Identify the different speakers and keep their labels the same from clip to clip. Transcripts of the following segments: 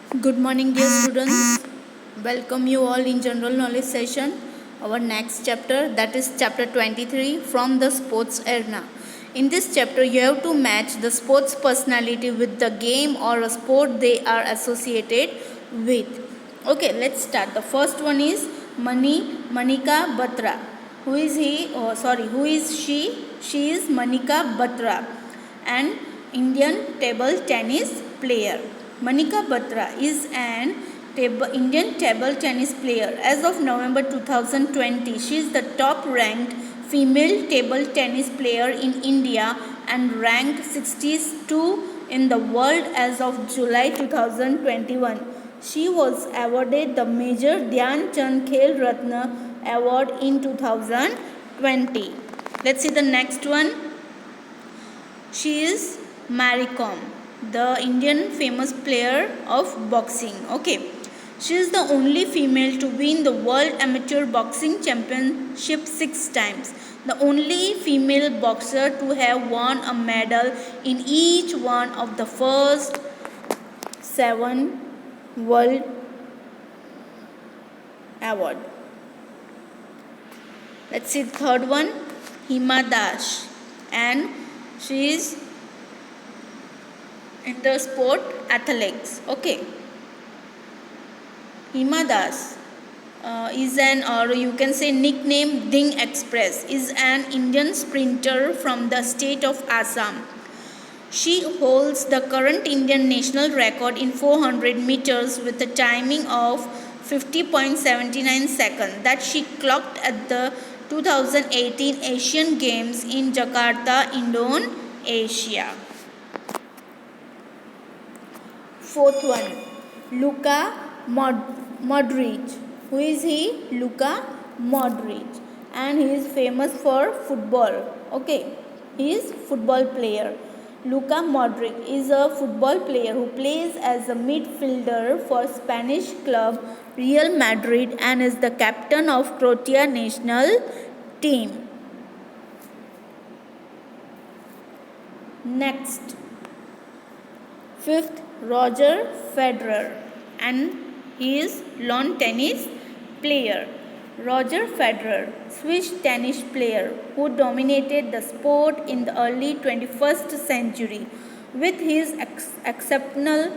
Speaker 1: Good morning, dear students. Welcome you all in general knowledge session. Our next chapter, that is chapter 23 from the sports arena. In this chapter, you have to match the sports personality with the game or a sport they are associated with. Okay, let's start. The first one is Manika Batra. Who is he? Oh, sorry. Who is she? She is Manika Batra, an Indian table tennis player. Manika Batra is an Indian table tennis player. As of November 2020, she is the top ranked female table tennis player in India and ranked 62 in the world as of July 2021. She was awarded the Major Dhyan Chand Khel Ratna Award in 2020. Let's see the next one. She is Mary Kom, the Indian famous player of boxing. Okay. She is the only female to win the World Amateur Boxing Championship 6 times. The only female boxer to have won a medal in each one of the first 7 World Award. Let's see the third one, Hima Das, and she is in the sport athletics. Okay. Hima Das is an, or you can say nickname Ding Express, is an Indian sprinter from the state of Assam. She holds the current Indian national record in 400 meters with a timing of 50.79 seconds that she clocked at the 2018 Asian Games in Jakarta, Indonesia. Fourth one, Luka Modric. Who is he? Luka Modric, and he is famous for football. Okay, he is football player. Luka Modric is a football player who plays as a midfielder for Spanish club Real Madrid and is the captain of Croatia national team. Next, fifth, Roger Federer, and he is lawn tennis player. Roger Federer, Swiss tennis player who dominated the sport in the early 21st century with his exceptional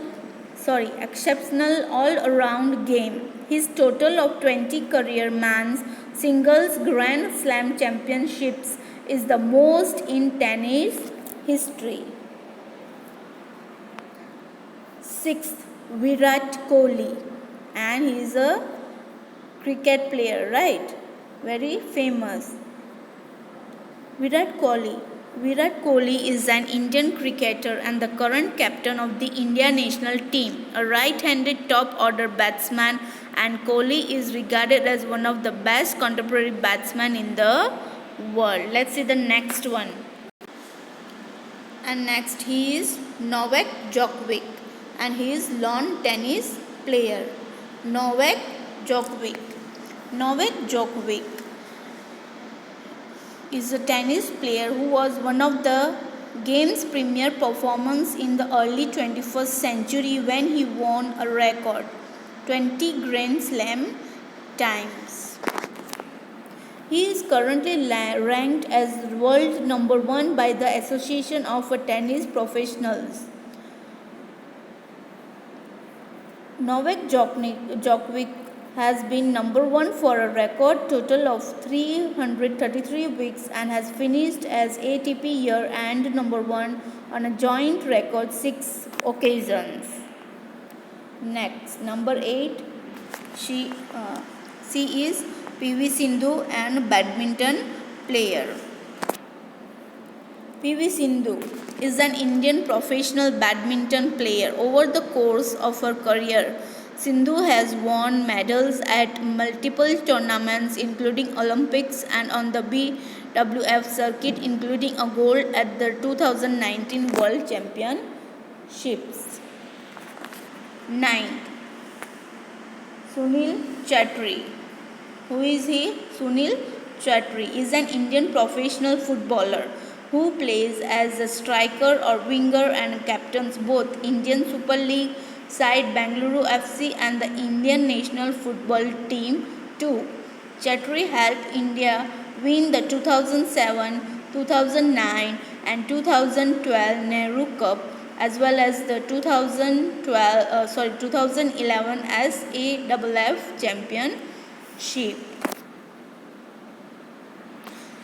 Speaker 1: all-around game. His total of 20 career men's singles Grand Slam championships is the most in tennis history. Sixth, Virat Kohli, and he is a cricket player, right? Very famous. Virat Kohli is an Indian cricketer and the current captain of the India national team, a right-handed top-order batsman, and Kohli is regarded as one of the best contemporary batsmen in the world. Let's see the next one. And next he is Novak Djokovic, and he is lawn tennis player. Novak Djokovic is a tennis player who was one of the game's premier performers in the early 21st century when he won a record 20 Grand Slam times. He is currently ranked as world number 1 by the Association of Tennis Professionals. Novak Djokovic has been number 1 for a record total of 333 weeks and has finished as ATP year-end number 1 on a joint record 6 occasions. Next, number 8, she is PV Sindhu, and badminton player. PV Sindhu is an Indian professional badminton player. Over the course of her career, Sindhu has won medals at multiple tournaments including Olympics and on the BWF circuit, including a gold at the 2019 World Championships. 9th, Sunil Chetri. Who is he? Sunil Chetri is an Indian professional footballer who plays as a striker or winger and captains both Indian Super League side Bengaluru FC and the Indian national football team too. Chetri helped India win the 2007, 2009 and 2012 Nehru Cup as well as the 2011 SAFF Championship.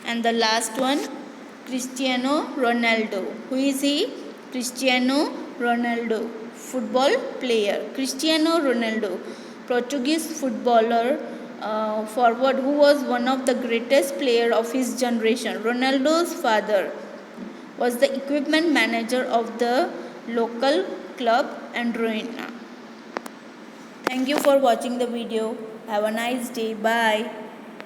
Speaker 1: And the last one, Cristiano Ronaldo. Who is he? Cristiano Ronaldo, football player. Cristiano Ronaldo, Portuguese footballer, forward who was one of the greatest player of his generation. Ronaldo's father was the equipment manager of the local club Androina. Thank you for watching the video. Have a nice day. Bye.